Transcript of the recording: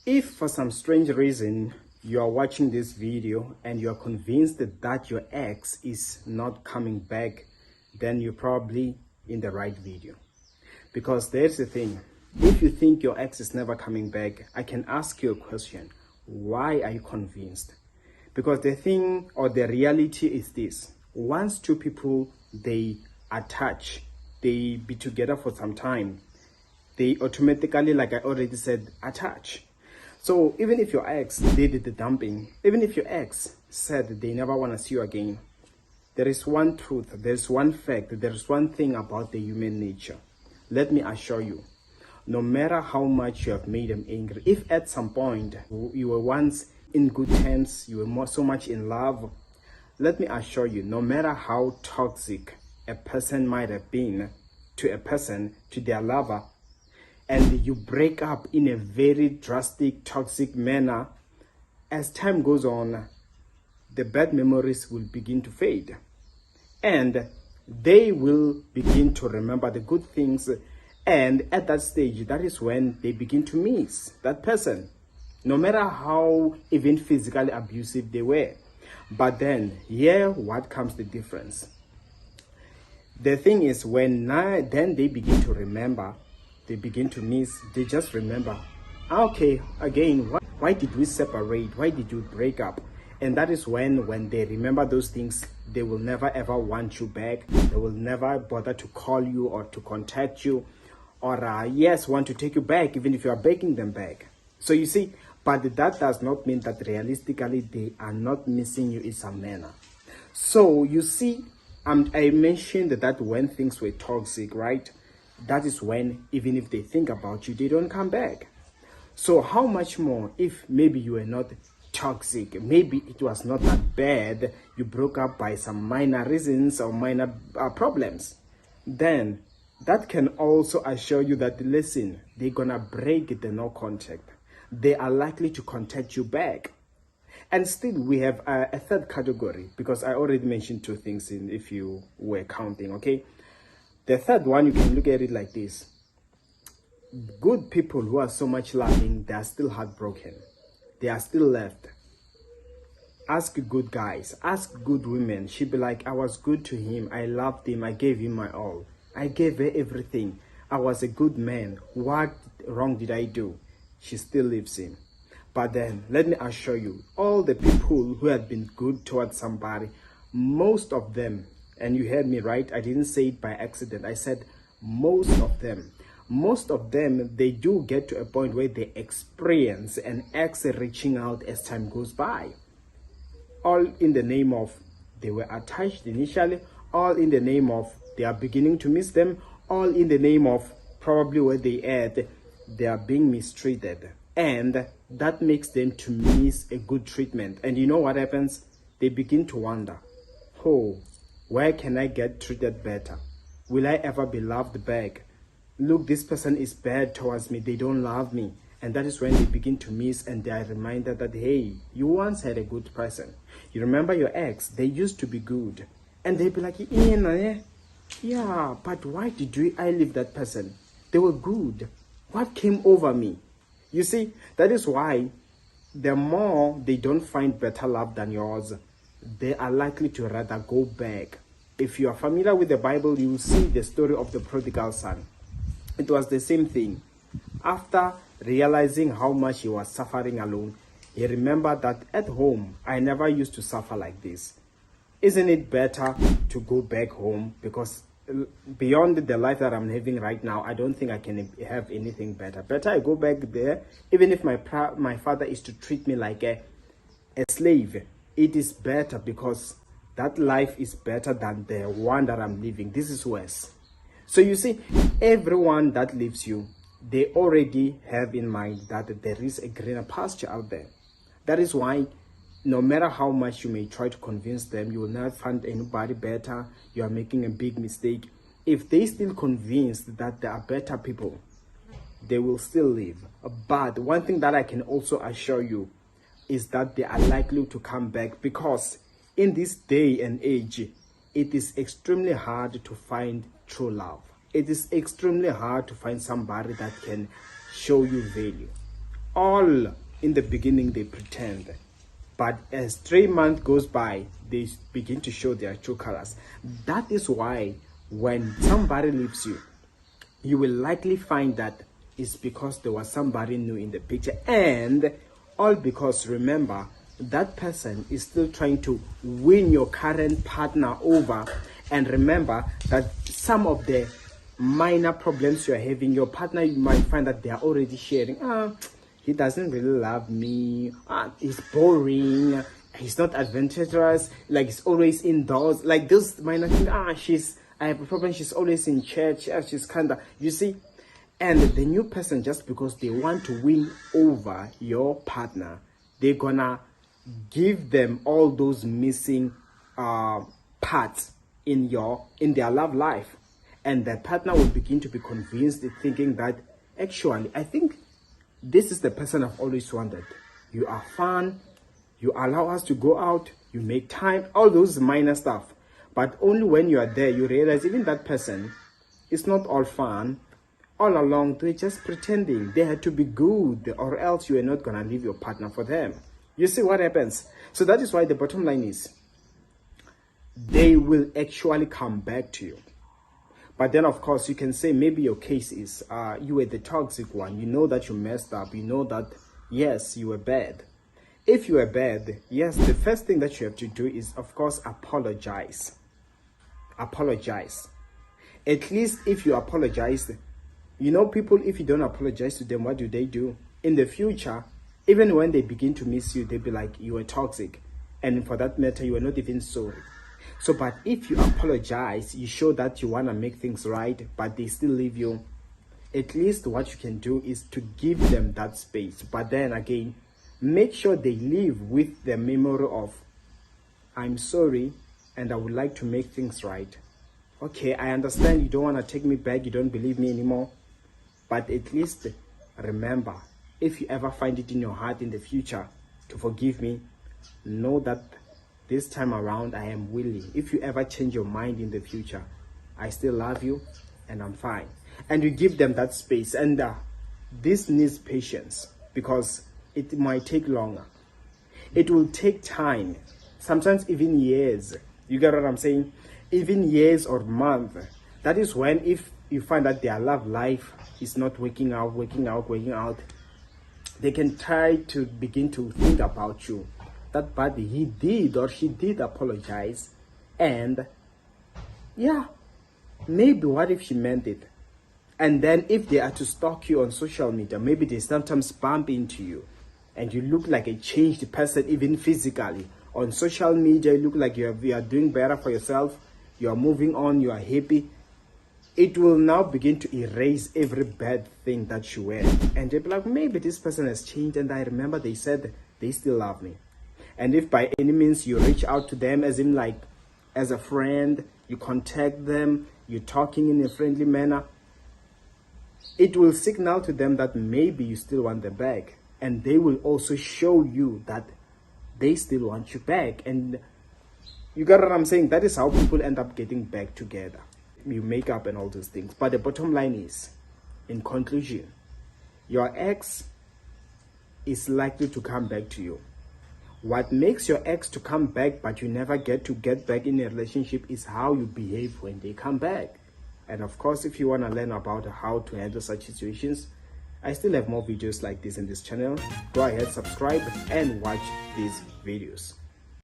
If for some strange reason you are watching this video and you are convinced that your ex is not coming back, then you're probably in the right video. Because there's the thing, if you think your ex is never coming back, I can ask you a question. Why are you convinced? Because the thing or the reality is this: once two people, they attach, they be together for some time, they automatically, like I already said, attach. So even if your ex did the dumping, even if your ex said they never want to see you again, there is one truth, there's one fact, there's one thing about the human nature. Let me assure you, no matter how much you have made them angry, if at some point you were once in good terms, you were so much in love, let me assure you, no matter how toxic a person might have been to a person, to their lover, and you break up in a very drastic, toxic manner, as time goes on, the bad memories will begin to fade. And they will begin to remember the good things. And at that stage, that is when they begin to miss that person, no matter how even physically abusive they were. But then, here, what comes the difference? The thing is, when then they begin to remember, they begin to miss, they just remember, okay, again, why did we separate? Why did you break up? And that is when they remember those things, they will never ever want you back. They will never bother to call you or to contact you, or yes, want to take you back, even if you are begging them back. So you see, but that does not mean that realistically they are not missing you in some manner. So you see, I mentioned that when things were toxic, right? That is when, even if they think about you, they don't come back. So how much more if maybe you were not toxic, maybe it was not that bad, you broke up by some minor reasons or minor problems, then that can also assure you that, listen, they're gonna break the no contact. They are likely to contact you back. And still we have a third category, because I already mentioned two things if you were counting, okay? The third one, you can look at it like this. Good people who are so much loving, they are still heartbroken. They are still left. Ask good guys, ask good women. She'd be like, I was good to him. I loved him. I gave him my all. I gave her everything. I was a good man. What wrong did I do? She still leaves him. But then, let me assure you, all the people who have been good towards somebody, most of them, and you heard me right, I didn't say it by accident, I said most of them, they do get to a point where they experience an ex reaching out as time goes by. All in the name of they were attached initially, all in the name of they are beginning to miss them, all in the name of probably where they at, they are being mistreated. And that makes them to miss a good treatment. And you know what happens? They begin to wonder, oh, where can I get treated better? Will I ever be loved back? Look, this person is bad towards me. They don't love me. And that is when they begin to miss, and they are reminded that, hey, you once had a good person. You remember your ex, they used to be good. And they'd be like, yeah, but why did I leave that person? They were good. What came over me? You see, that is why the more they don't find better love than yours, they are likely to rather go back. If you are familiar with the Bible, you will see the story of the prodigal son. It was the same thing. After realizing how much he was suffering alone, he remembered that at home, I never used to suffer like this. Isn't it better to go back home? Because beyond the life that I'm having right now, I don't think I can have anything better. Better I go back there, even if my father is to treat me like a slave. It is better, because that life is better than the one that I'm living. This is worse. So you see, everyone that leaves you, they already have in mind that there is a greener pasture out there. That is why no matter how much you may try to convince them, you will not find anybody better. You are making a big mistake. If they still convinced that there are better people, they will still leave. But one thing that I can also assure you is that they are likely to come back, because in this day and age, it is extremely hard to find true love. It is extremely hard to find somebody that can show you value. all in the beginning they pretend, but as 3 months goes by, they begin to show their true colors. That is why when somebody leaves you, you will likely find that it's because there was somebody new in the picture, and all because, remember, that person is still trying to win your current partner over. And remember that some of the minor problems you're having, your partner, you might find that they are already sharing. He doesn't really love me. He's boring. He's not adventurous. Like, he's always indoors. Like those minor things. I have a problem. She's always in church. She's kind of, you see. And the new person, just because they want to win over your partner, they're gonna give them all those missing parts in their love life, and the partner will begin to be convinced, thinking that actually, I think this is the person I've always wanted. You are fun, you allow us to go out, you make time, all those minor stuff. But only when you are there, you realize even that person is not all fun. All along, they're just pretending. They had to be good, or else you are not gonna leave your partner for them. You see what happens? So that is why the bottom line is, they will actually come back to you. But then, of course, you can say maybe your case is you were the toxic one. You know that you messed up. You know that, yes, you were bad. If you were bad, yes, the first thing that you have to do is, of course, apologize. Apologize. At least if you apologize, you know, people, if you don't apologize to them, what do? In the future, even when they begin to miss you, they'll be like, you were toxic. And for that matter, you were not even sorry. So, but if you apologize, you show that you want to make things right, but they still leave you, at least what you can do is to give them that space. But then again, make sure they leave with the memory of, I'm sorry, and I would like to make things right. Okay, I understand you don't want to take me back, you don't believe me anymore, but at least remember, if you ever find it in your heart in the future to forgive me, know that this time around I am willing. If you ever change your mind in the future, I still love you and I'm fine. And you give them that space. And this needs patience, because it might take longer. It will take time, sometimes even years. You get what I'm saying? Even years or months. That is when, if you find that their love life is not working out, they can try to begin to think about you. That body, he did or she did apologize, and yeah, maybe what if she meant it? And then if they are to stalk you on social media, maybe they sometimes bump into you and you look like a changed person, even physically. On social media, you look like you are doing better for yourself, you are moving on, you are happy. It will now begin to erase every bad thing that you were. And they'll be like, maybe this person has changed, and I remember they said they still love me. And if by any means you reach out to them, as in like as a friend, you contact them, you're talking in a friendly manner, it will signal to them that maybe you still want them back. And they will also show you that they still want you back. And you got what I'm saying? That is how people end up getting back together. You make up and all those things. But the bottom line is, in conclusion, your ex is likely to come back to you. What makes your ex to come back but you never get back in a relationship is how you behave when they come back. And of course, if you want to learn about how to handle such situations, I still have more videos like this in this channel. Go ahead, subscribe and watch these videos.